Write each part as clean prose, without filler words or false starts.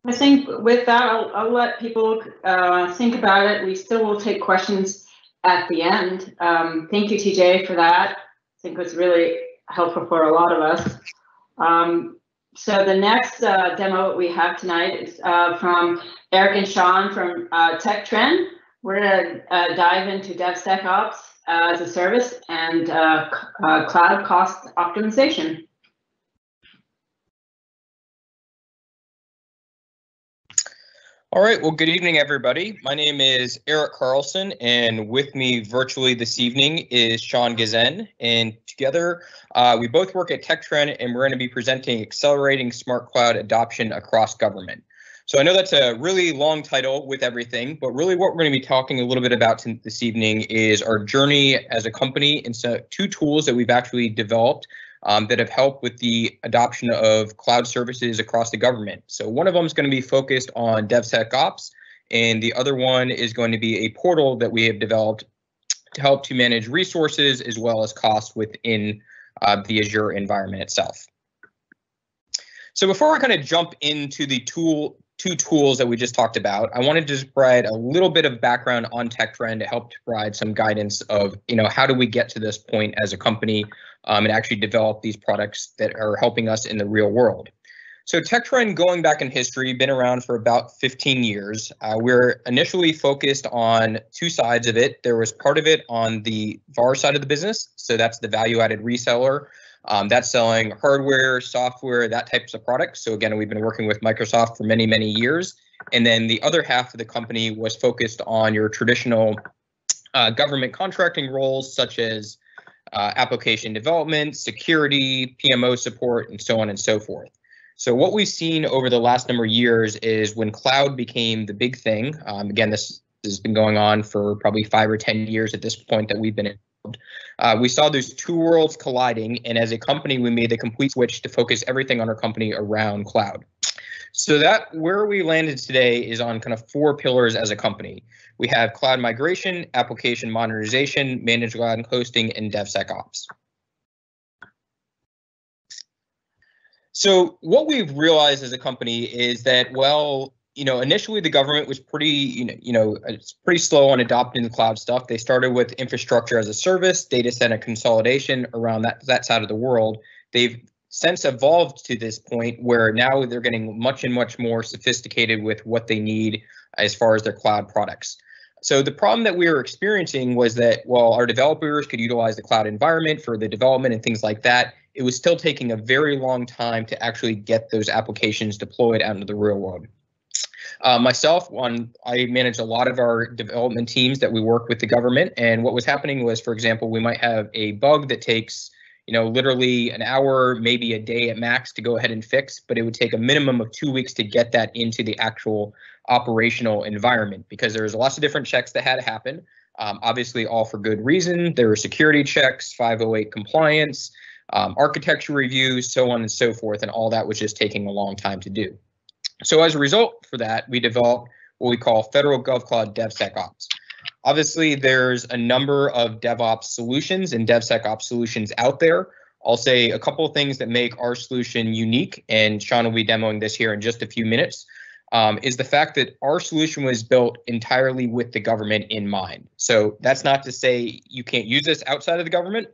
I think with that, I'll let people think about it. We still will take questions at the end. Thank you, TJ, for that. I think it was really helpful for a lot of us. So the next demo we have tonight is from Eric and Sean from TechTrend. We're going to dive into DevSecops as a service and cloud cost optimization. All right, well, good evening, everybody. My name is Eric Carlson, and with me virtually this evening is Sean Gazen. And together, we both work at TechTrend, and we're going to be presenting Accelerating Smart Cloud Adoption Across Government. So I know that's a really long title with everything, but really what we're going to be talking a little bit about this evening is our journey as a company and so two tools that we've actually developed that have helped with the adoption of cloud services across the government. So one of them is going to be focused on DevSecops, and the other one is going to be a portal that we have developed to help to manage resources as well as costs within the Azure environment itself. So before I kind of jump into the two tools that we just talked about, I wanted to just provide a little bit of background on TechTrend to help to provide some guidance of, how do we get to this point as a company and actually develop these products that are helping us in the real world. So TechTrend, going back in history, been around for about 15 years. We're initially focused on two sides of it. There was part of it on the VAR side of the business. So that's the value-added reseller. That's selling hardware, software, that types of products. So again, we've been working with Microsoft for many, many years. And then the other half of the company was focused on your traditional government contracting roles, such as application development, security, PMO support, and so on and so forth. So what we've seen over the last number of years is when cloud became the big thing, again, this has been going on for probably 5 or 10 years at this point that we've been involved. We saw those two worlds colliding, and as a company, we made the complete switch to focus everything on our company around cloud. So that where we landed today is on kind of 4 pillars as a company. We have cloud migration, application modernization, managed cloud hosting, and DevSecops. So what we've realized as a company is that, well, initially the government was pretty, it's pretty slow on adopting the cloud stuff. They started with infrastructure as a service, data center consolidation around that side of the world. They've since evolved to this point where now they're getting much and much more sophisticated with what they need as far as their cloud products. So the problem that we were experiencing was that while our developers could utilize the cloud environment for the development and things like that, it was still taking a very long time to actually get those applications deployed out into the real world. Myself, I manage a lot of our development teams that we work with the government, and what was happening was, for example, we might have a bug that takes literally an hour, maybe a day at max to go ahead and fix, but it would take a minimum of 2 weeks to get that into the actual operational environment because there's lots of different checks that had to happen. Obviously, all for good reason. There were security checks, 508 compliance, architecture reviews, so on and so forth, and all that was just taking a long time to do. So as a result for that, we developed what we call Federal GovCloud DevSecops. Obviously, there's a number of DevOps solutions and DevSecops solutions out there. I'll say a couple of things that make our solution unique, and Sean will be demoing this here in just a few minutes, is the fact that our solution was built entirely with the government in mind. So that's not to say you can't use this outside of the government,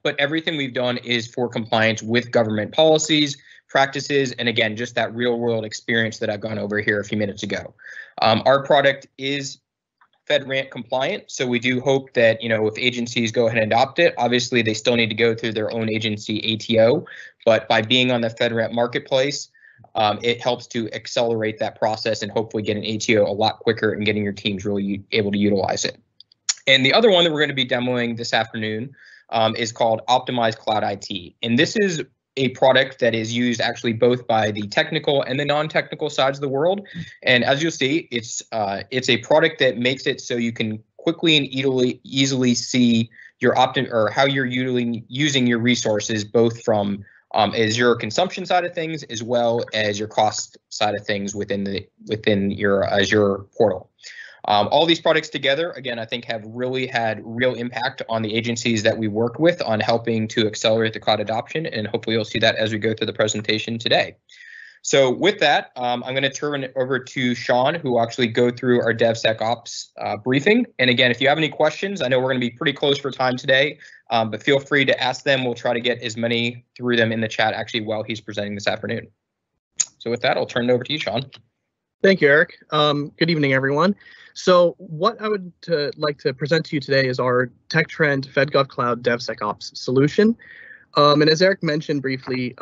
but everything we've done is for compliance with government policies, practices, and again, just that real world experience that I've gone over here a few minutes ago. Our product is FedRAMP compliant, so we do hope that if agencies go ahead and adopt it, obviously they still need to go through their own agency ATO, but by being on the FedRAMP marketplace, it helps to accelerate that process and hopefully get an ATO a lot quicker and getting your teams really able to utilize it. And the other one that we're going to be demoing this afternoon is called Optimized Cloud IT, and this is a product that is used actually both by the technical and the non-technical sides of the world. And as you'll see, it's a product that makes it so you can quickly and easily see your how you're using your resources, both from Azure consumption side of things as well as your cost side of things within your Azure portal. All these products together, again, I think have really had real impact on the agencies that we work with on helping to accelerate the cloud adoption, and hopefully you'll see that as we go through the presentation today. So with that, I'm going to turn it over to Sean, who will actually go through our DevSecOps briefing. And again, if you have any questions, I know we're going to be pretty close for time today, but feel free to ask them. We'll try to get as many through them in the chat actually while he's presenting this afternoon. So with that, I'll turn it over to you, Sean. Thank you, Eric. Good evening, everyone. So what I would like to present to you today is our TechTrend FedGovCloud DevSecOps solution. And as Eric mentioned briefly,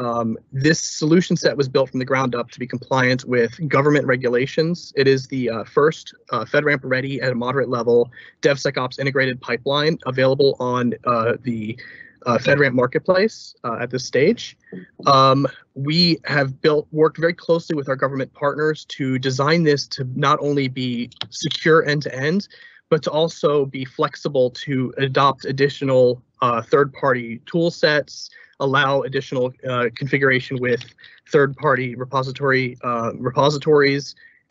this solution set was built from the ground up to be compliant with government regulations. It is the first FedRAMP ready at a moderate level DevSecOps integrated pipeline available on the FedRAMP marketplace at this stage. We have worked very closely with our government partners to design this to not only be secure end-to-end, but to also be flexible to adopt additional third-party tool sets, allow additional configuration with third-party repositories,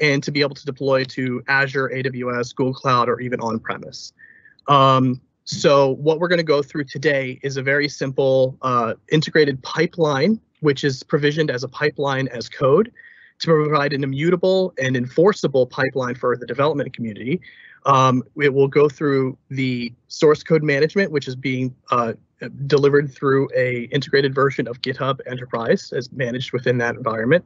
and to be able to deploy to Azure, AWS, Google Cloud, or even on-premise. So what we're going to go through today is a very simple integrated pipeline, which is provisioned as a pipeline as code to provide an immutable and enforceable pipeline for the development community. It will go through the source code management, which is being delivered through a integrated version of GitHub Enterprise as managed within that environment.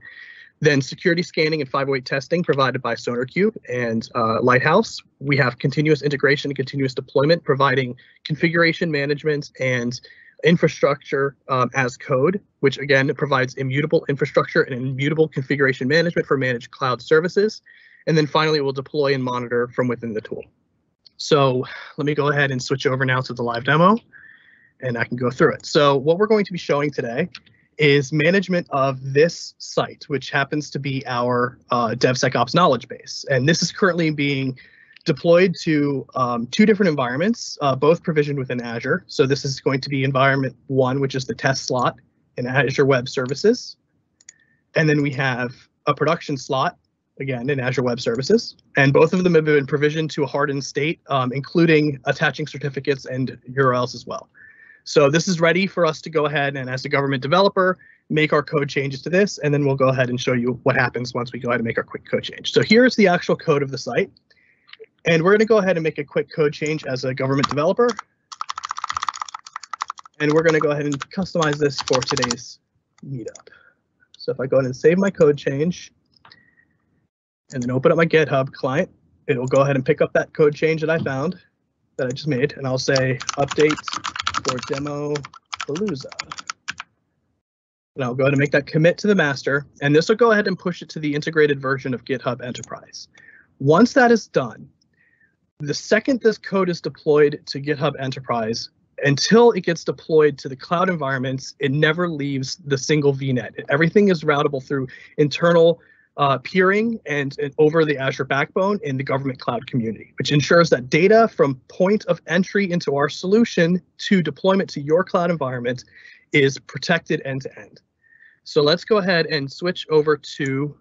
Then security scanning and 508 testing provided by SonarQube and Lighthouse. We have continuous integration and continuous deployment, providing configuration management and infrastructure as code, which again provides immutable infrastructure and immutable configuration management for managed cloud services. And then finally, we'll deploy and monitor from within the tool. So let me go ahead and switch over now to the live demo, and I can go through it. So what we're going to be showing today is management of this site, which happens to be our DevSecOps knowledge base. And this is currently being deployed to two different environments, both provisioned within Azure. So this is going to be environment 1, which is the test slot in Azure Web Services. And then we have a production slot, again, in Azure Web Services. And both of them have been provisioned to a hardened state, including attaching certificates and URLs as well. So this is ready for us to go ahead and, as a government developer, make our code changes to this, and then we'll go ahead and show you what happens once we go ahead and make our quick code change. So here's the actual code of the site, and we're going to go ahead and make a quick code change as a government developer, and we're going to go ahead and customize this for today's meetup. So if I go ahead and save my code change, and then open up my GitHub client, it will go ahead and pick up that code change that I found, that I just made, and I'll say update for Demopalooza. And I'll go ahead and make that commit to the master, and this will go ahead and push it to the integrated version of GitHub Enterprise. Once that is done, the second this code is deployed to GitHub Enterprise, until it gets deployed to the cloud environments, it never leaves the single VNet. Everything is routable through internal peering and over the Azure backbone in the government cloud community, which ensures that data from point of entry into our solution to deployment to your cloud environment is protected end to end. So let's go ahead and switch over to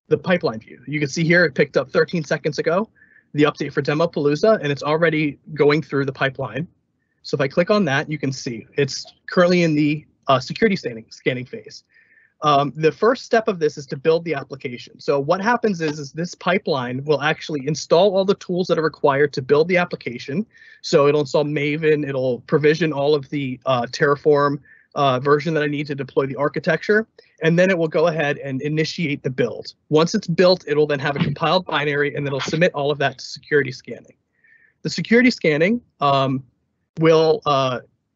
the pipeline view. You can see here it picked up 13 seconds ago, the update for Demopalooza, and it's already going through the pipeline. So if I click on that, you can see it's currently in the security scanning phase. The first step of this is to build the application. So what happens is this pipeline will actually install all the tools that are required to build the application. So it'll install Maven, it'll provision all of the Terraform version that I need to deploy the architecture, and then it will go ahead and initiate the build. Once it's built, it'll then have a compiled binary, and it'll submit all of that to security scanning. The security scanning will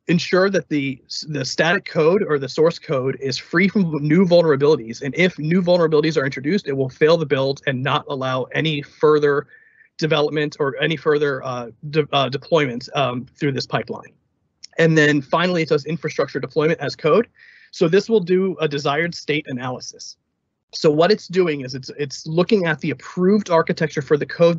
ensure that the static code or the source code is free from new vulnerabilities. And if new vulnerabilities are introduced, it will fail the build and not allow any further development or any further deployment through this pipeline. And then finally, it does infrastructure deployment as code. So this will do a desired state analysis. So what it's doing is it's looking at the approved architecture for the code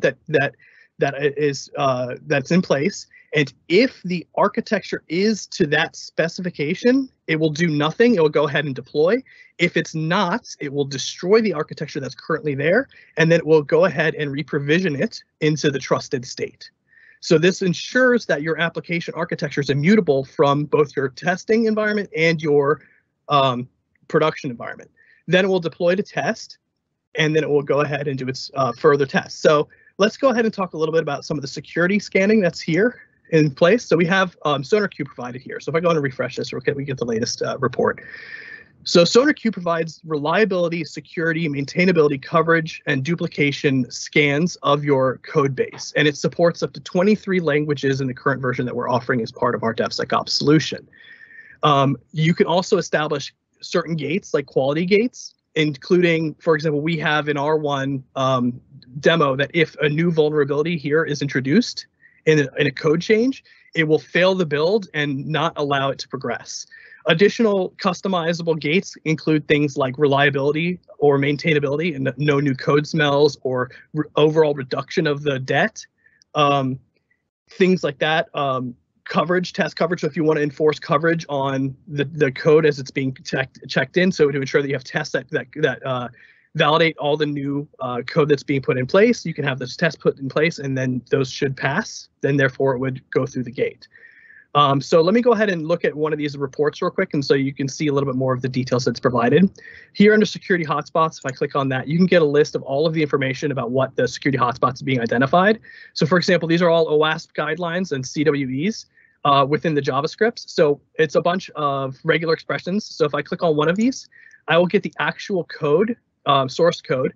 that's in place. And if the architecture is to that specification, it will do nothing. It will go ahead and deploy. If it's not, it will destroy the architecture that's currently there, and then it will go ahead and reprovision it into the trusted state. So this ensures that your application architecture is immutable from both your testing environment and your production environment. Then it will deploy to test, and then it will go ahead and do its further tests. So let's go ahead and talk a little bit about some of the security scanning that's here in place. So we have SonarQube provided here. So if I go and refresh this, we get the latest report. So SonarQube provides reliability, security, maintainability, coverage, and duplication scans of your code base. And it supports up to 23 languages in the current version that we're offering as part of our DevSecops solution. You can also establish certain gates, like quality gates, including, for example, we have in R1 demo that if a new vulnerability here is introduced in a code change, it will fail the build and not allow it to progress. Additional customizable gates include things like reliability or maintainability and no new code smells or overall reduction of the debt, things like that. Coverage, test coverage. So if you want to enforce coverage on the code as it's being checked in, so to ensure that you have tests that validate all the new code that's being put in place, you can have those tests put in place, and then those should pass. Then therefore it would go through the gate. So let me go ahead and look at one of these reports real quick, and so you can see a little bit more of the details that's provided. Here under security hotspots, if I click on that, you can get a list of all of the information about what the security hotspots are being identified. So for example, these are all OWASP guidelines and CWEs within the JavaScript. So it's a bunch of regular expressions. So if I click on one of these, I will get the actual code, source code,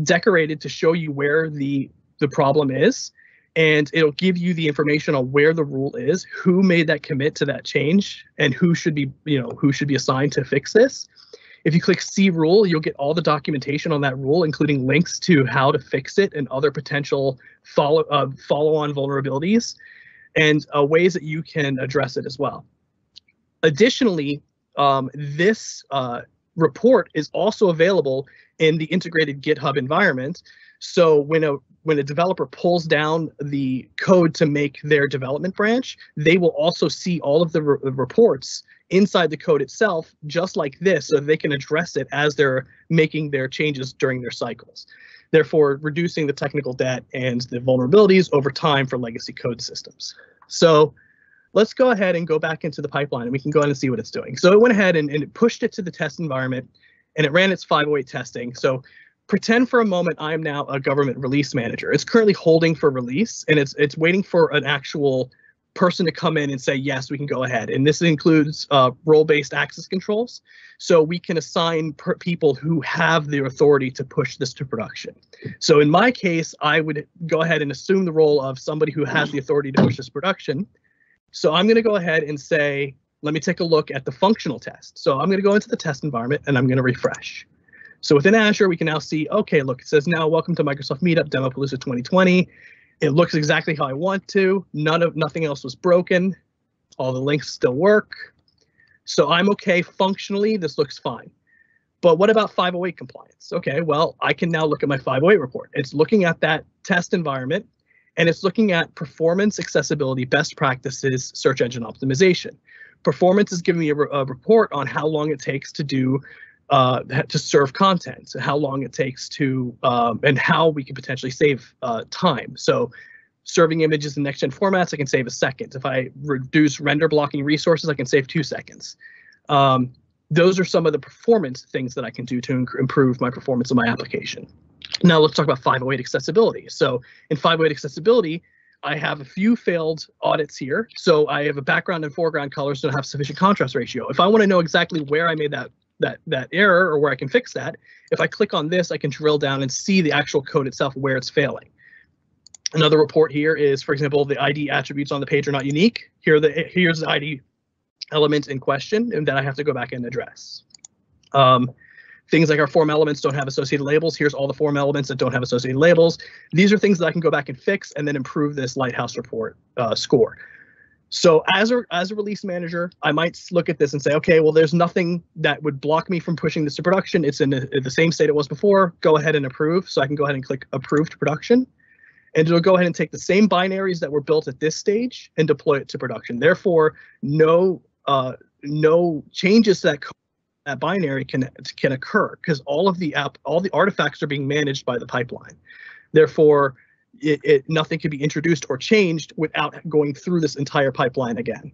decorated to show you where the problem is. And it'll give you the information on where the rule is, who made that commit to that change, and who should be assigned to fix this. If you click See Rule, you'll get all the documentation on that rule, including links to how to fix it and other potential follow-on vulnerabilities, and ways that you can address it as well. Additionally, this report is also available in the integrated GitHub environment. So when a developer pulls down the code to make their development branch, they will also see all of the reports inside the code itself, just like this, so they can address it as they're making their changes during their cycles, therefore reducing the technical debt and the vulnerabilities over time for legacy code systems. So let's go ahead and go back into the pipeline, and we can go ahead and see what it's doing. So it went ahead and it pushed it to the test environment, and it ran its 508 testing. So pretend for a moment I am now a government release manager. It's currently holding for release, and it's waiting for an actual person to come in and say, yes, we can go ahead. And this includes role-based access controls. So we can assign people who have the authority to push this to production. So in my case, I would go ahead and assume the role of somebody who has the authority to push this production. So I'm going to go ahead and say, let me take a look at the functional test. So I'm going to go into the test environment, and I'm going to refresh. So within Azure, we can now see, okay, look, it says now, welcome to Microsoft Meetup Demopalooza 2020. It looks exactly how I want to. Nothing else was broken. All the links still work. So I'm okay functionally, this looks fine. But what about 508 compliance? Okay, well, I can now look at my 508 report. It's looking at that test environment, and it's looking at performance, accessibility, best practices, search engine optimization. Performance is giving me a report on how long it takes to do to serve content, how long it takes to, and how we can potentially save time. So serving images in next-gen formats, I can save a second. If I reduce render blocking resources, I can save 2 seconds. Those are some of the performance things that I can do to improve my performance of my application. Now let's talk about 508 accessibility. So in 508 accessibility, I have a few failed audits here. So I have a background and foreground colors don't have sufficient contrast ratio. If I want to know exactly where I made that error or where I can fix that, if I click on this, I can drill down and see the actual code itself where it's failing. Another report here is, for example, the ID attributes on the page are not unique. Here's the ID element in question, and then I have to go back and address. Things like our form elements don't have associated labels. Here's all the form elements that don't have associated labels. These are things that I can go back and fix and then improve this Lighthouse report score. So as a release manager, I might look at this and say, okay, well, there's nothing that would block me from pushing this to production. It's in the same state it was before. Go ahead and approve. So I can go ahead and click approve to production. And it'll go ahead and take the same binaries that were built at this stage and deploy it to production. Therefore, no changes to that binary can occur because all the artifacts are being managed by the pipeline. Therefore, nothing can be introduced or changed without going through this entire pipeline again.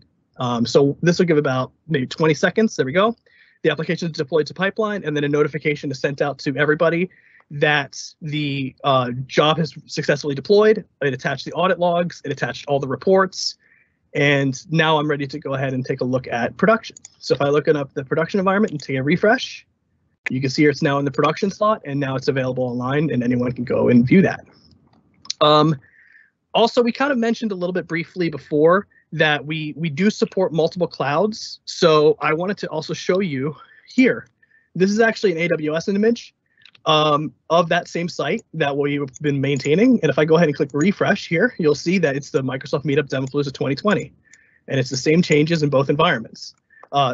So this will give about maybe 20 seconds. There we go. the application is deployed to pipeline, and then a notification is sent out to everybody that the job has successfully deployed. It attached the audit logs, it attached all the reports, and now I'm ready to go ahead and take a look at production. So if I look up the production environment and take a refresh, you can see here it's now in the production slot, and now it's available online, and anyone can go and view that. Also, we kind of mentioned a little bit briefly before that we do support multiple clouds. So I wanted to also show you here. This is actually an AWS image of that same site that we've been maintaining. And if I go ahead and click refresh here, you'll see that it's the Microsoft Meetup Demopalooza 2020. And it's the same changes in both environments.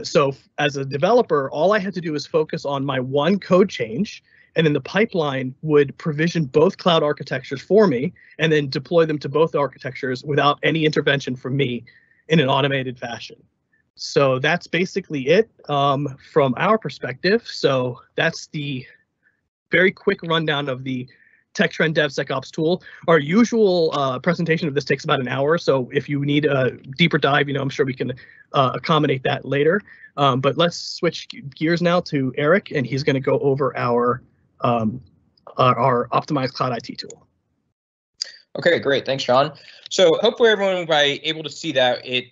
So as a developer, all I had to do is focus on my one code change, and then the pipeline would provision both cloud architectures for me and then deploy them to both architectures without any intervention from me in an automated fashion. So that's basically it from our perspective. So that's the very quick rundown of the TechTrend DevSecops tool. Our usual presentation of this takes about an hour. So if you need a deeper dive, I'm sure we can accommodate that later. But let's switch gears now to Eric, and he's going to go over our optimized cloud IT tool. Okay, great. Thanks, Sean. So hopefully everyone will be able to see that it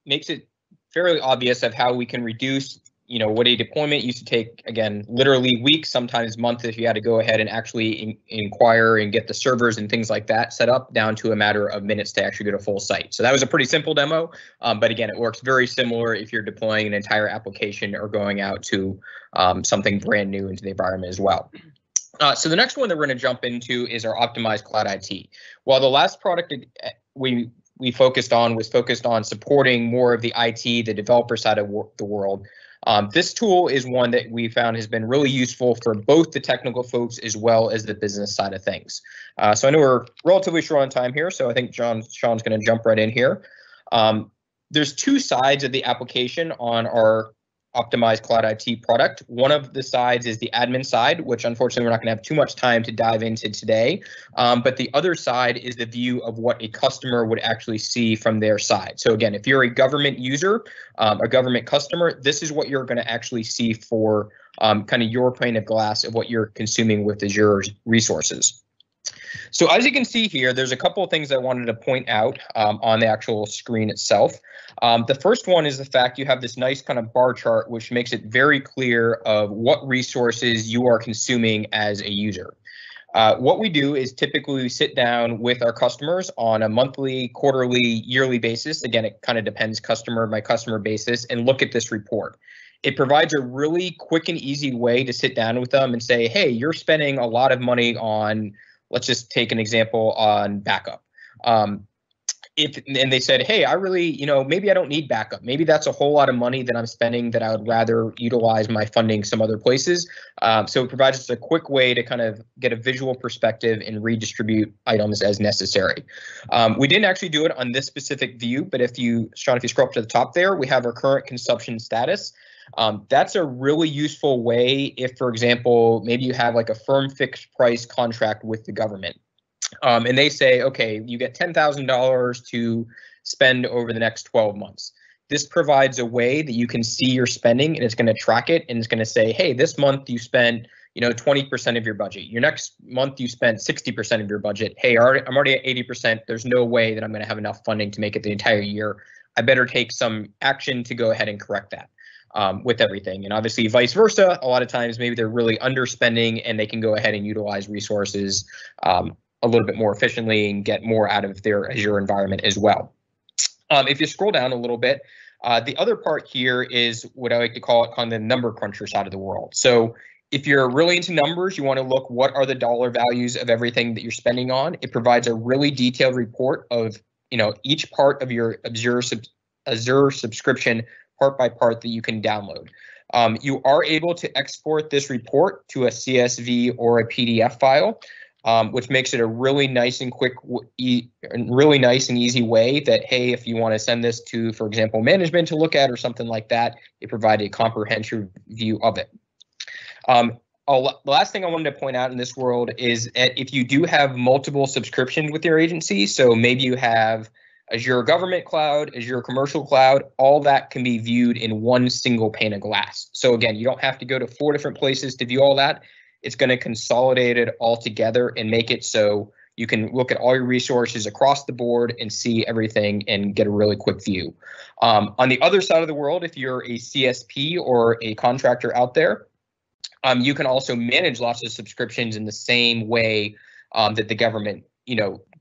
makes it fairly obvious of how we can reduce, what a deployment used to take, again, literally weeks, sometimes months, if you had to go ahead and actually inquire and get the servers and things like that set up, down to a matter of minutes to actually get a full site. So that was a pretty simple demo, but again, it works very similar if you're deploying an entire application or going out to something brand new into the environment as well. So the next one that we're going to jump into is our optimized cloud IT. While the last product we focused on was focused on supporting more of the IT, the developer side of the world, this tool is one that we found has been really useful for both the technical folks as well as the business side of things. So I know we're relatively short on time here, so I think Sean's going to jump right in here. There's two sides of the application on our optimized cloud IT product. One of the sides is the admin side, which unfortunately we're not going to have too much time to dive into today. But the other side is the view of what a customer would actually see from their side. So again, if you're a government user, a government customer, this is what you're going to actually see for kind of your pane of glass of what you're consuming with Azure resources. So as you can see here, there's a couple of things I wanted to point out on the actual screen itself. The first one is the fact you have this nice kind of bar chart, which makes it very clear of what resources you are consuming as a user. What we do is typically we sit down with our customers on a monthly, quarterly, yearly basis. Again, it kind of depends customer by customer basis, and look at this report. It provides a really quick and easy way to sit down with them and say, hey, you're spending a lot of money on, let's just take an example on backup. And they said, hey, I really, maybe I don't need backup. Maybe that's a whole lot of money that I'm spending that I would rather utilize my funding some other places. So it provides us a quick way to kind of get a visual perspective and redistribute items as necessary. We didn't actually do it on this specific view, but Sean, if you scroll up to the top there, we have our current consumption status. That's a really useful way if, for example, maybe you have like a firm fixed price contract with the government. And they say, okay, you get $10,000 to spend over the next 12 months. This provides a way that you can see your spending, and it's going to track it, and it's going to say, hey, this month you spent 20% of your budget. Your next month you spent 60% of your budget. Hey, I'm already at 80%. There's no way that I'm going to have enough funding to make it the entire year. I better take some action to go ahead and correct that. With everything. And obviously vice versa, a lot of times maybe they're really underspending and they can go ahead and utilize resources a little bit more efficiently and get more out of their Azure environment as well. If you scroll down a little bit, the other part here is what I like to call it kind of the number cruncher side of the world. So if you're really into numbers, you want to look what are the dollar values of everything that you're spending on. It provides a really detailed report of each part of your Azure subscription part by part that you can download. You are able to export this report to a CSV or a PDF file, which makes it a really nice and quick, really nice and easy way that, hey, if you want to send this to, for example, management to look at or something like that, it provides a comprehensive view of it. The last thing I wanted to point out in this world is that if you do have multiple subscriptions with your agency, so maybe you have Azure Government Cloud, Azure Commercial Cloud, all that can be viewed in one single pane of glass. So again, you don't have to go to 4 different places to view all that. It's going to consolidate it all together and make it so you can look at all your resources across the board and see everything and get a really quick view. On the other side of the world, if you're a CSP or a contractor out there, you can also manage lots of subscriptions in the same way that the government,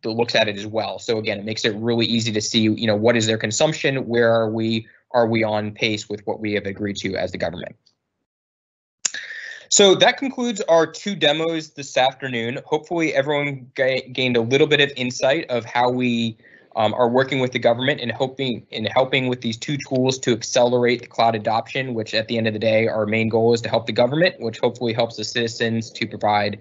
looks at it as well. So again, it makes it really easy to see, what is their consumption? Where are we? Are we on pace with what we have agreed to as the government? So that concludes our 2 demos this afternoon. Hopefully everyone gained a little bit of insight of how we are working with the government and helping with these 2 tools to accelerate the cloud adoption, which at the end of the day, our main goal is to help the government, which hopefully helps the citizens to provide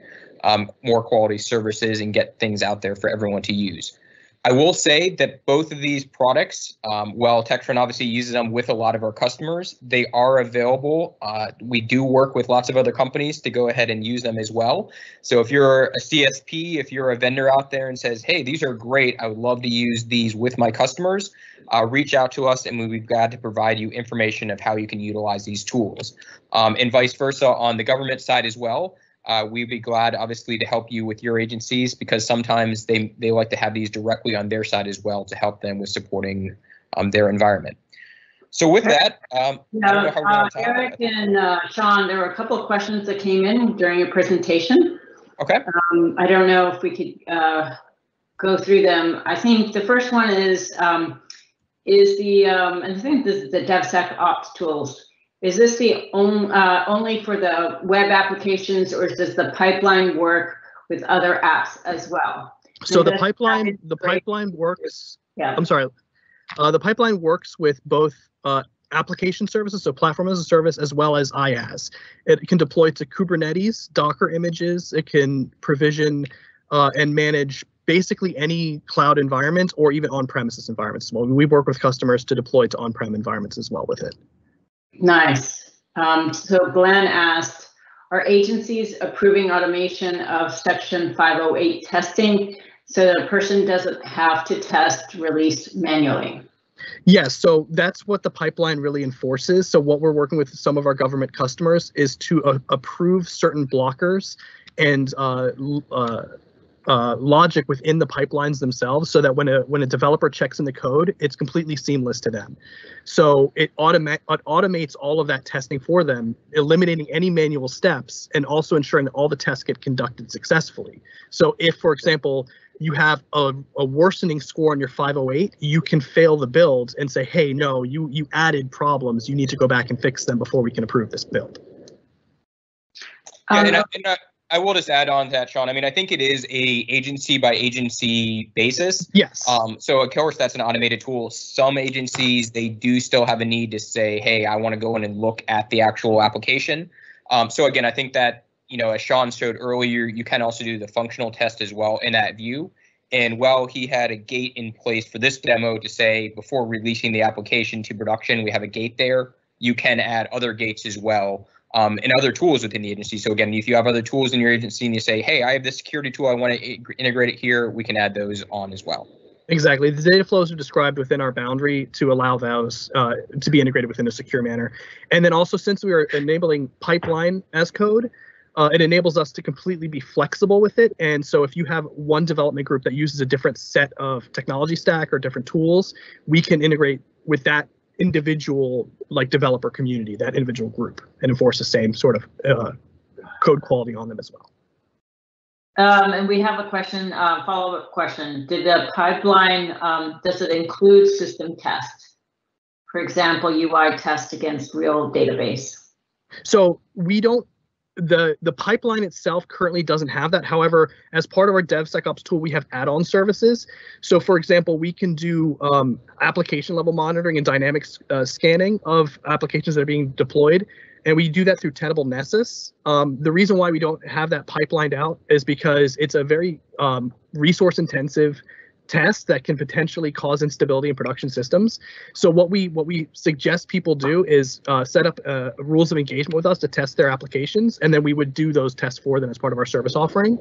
more quality services and get things out there for everyone to use. I will say that both of these products, while TechTrend obviously uses them with a lot of our customers, they are available. We do work with lots of other companies to go ahead and use them as well. So if you're a CSP, if you're a vendor out there and says, hey, these are great, I would love to use these with my customers, reach out to us and we'll be glad to provide you information of how you can utilize these tools. And vice versa on the government side as well. We'd be glad, obviously, to help you with your agencies because sometimes they like to have these directly on their side as well to help them with supporting their environment. So with that, I don't know how we're going to Eric and Sean, there were a couple of questions that came in during your presentation. Okay. I don't know if we could go through them. I think the first one is I think this is the DevSecops tools. Is this the only for the web applications, or does the pipeline work with other apps as well? So the pipeline works. Yeah. I'm sorry. The pipeline works with both application services, so platform as a service, as well as IaaS. It can deploy to Kubernetes, Docker images. It can provision and manage basically any cloud environment or even on-premises environments as well. We work with customers to deploy to on-prem environments as well with it. Nice. So Glenn asked, are agencies approving automation of Section 508 testing so that a person doesn't have to test release manually? Yes, so that's what the pipeline really enforces. So what we're working with some of our government customers is to approve certain blockers and logic within the pipelines themselves, so that when a developer checks in the code, it's completely seamless to them. So it automates all of that testing for them, eliminating any manual steps and also ensuring that all the tests get conducted successfully. So if, for example, you have a worsening score on your 508, you can fail the build and say, hey, no, you added problems. You need to go back and fix them before we can approve this build. Yeah, I will just add on to that, Sean. I mean, I think it is a agency by agency basis. Yes. So of course that's an automated tool. Some agencies, they do still have a need to say, hey, I want to go in and look at the actual application. So again, I think that, as Sean showed earlier, you can also do the functional test as well in that view. And while he had a gate in place for this demo to say before releasing the application to production, we have a gate there, you can add other gates as well. And other tools within the agency. So again, if you have other tools in your agency and you say, hey, I have this security tool, I want to integrate it here, we can add those on as well. Exactly. The data flows are described within our boundary to allow those to be integrated within a secure manner. And then also, since we are enabling pipeline as code, it enables us to completely be flexible with it. And so if you have one development group that uses a different set of technology stack or different tools, we can integrate with that individual developer community, that individual group, and enforce the same sort of code quality on them as well. And we have a question, follow-up question. Did the pipeline, does it include system tests? For example, UI test against real database? So we don't, the pipeline itself currently doesn't have that. However, as part of our DevSecops tool, we have add-on services. So for example, we can do application level monitoring and dynamic scanning of applications that are being deployed. And we do that through Tenable Nessus. The reason why we don't have that pipelined out is because it's a very resource intensive test that can potentially cause instability in production systems. So what we suggest people do is set up rules of engagement with us to test their applications, and then we would do those tests for them as part of our service offering.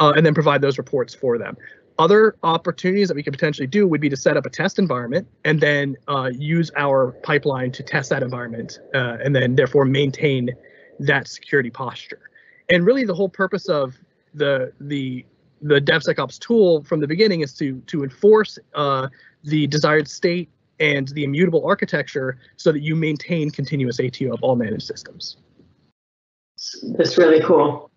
and then provide those reports for them. Other opportunities that we could potentially do would be to set up a test environment and then use our pipeline to test that environment and then therefore maintain that security posture. And really the whole purpose of the DevSecops tool from the beginning is to enforce the desired state and the immutable architecture so that you maintain continuous ATO of all managed systems. That's really cool.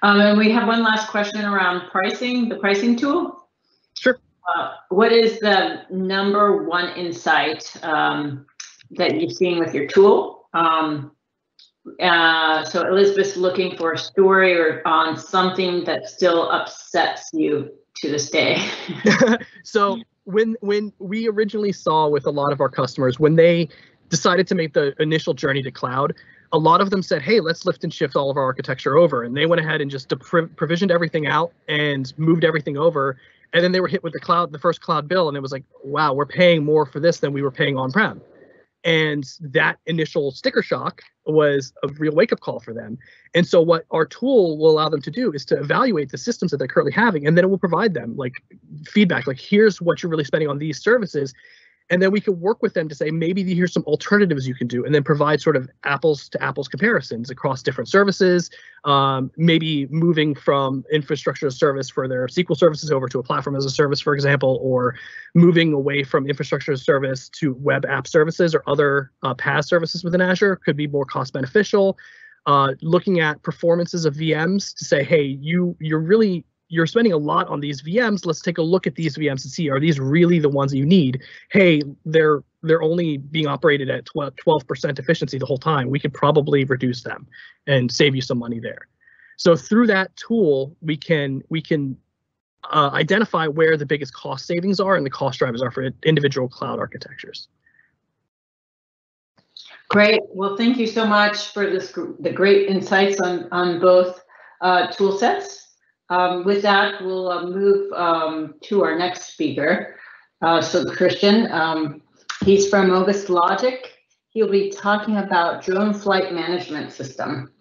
And we have one last question around pricing, the pricing tool. Sure. What is the number one insight that you've seen with your tool? So Elizabeth's looking for a story or on something that still upsets you to this day. So when we originally saw with a lot of our customers, when they decided to make the initial journey to cloud, a lot of them said, hey, let's lift and shift all of our architecture over. And they went ahead and just provisioned everything out and moved everything over. And then they were hit with the first cloud bill. And it was like, wow, we're paying more for this than we were paying on-prem. And that initial sticker shock was a real wake-up call for them. And so what our tool will allow them to do is to evaluate the systems that they're currently having, and then it will provide them like feedback, like here's what you're really spending on these services. And then we can work with them to say, maybe here's some alternatives you can do, and then provide sort of apples to apples comparisons across different services, maybe moving from infrastructure as a service for their SQL services over to a platform as a service, for example, or moving away from infrastructure as a service to web app services or other PaaS services within Azure could be more cost beneficial. Looking at performances of VMs to say, hey, you're spending a lot on these VMs. Let's take a look at these VMs and see, are these really the ones that you need? Hey, they're only being operated at 12% efficiency the whole time. We could probably reduce them and save you some money there. So through that tool, we can identify where the biggest cost savings are and the cost drivers are for individual cloud architectures. Great. Well, thank you so much for the great insights on both tool sets. With that, we'll move to our next speaker. So Christian, he's from August Logic. He'll be talking about drone flight management system.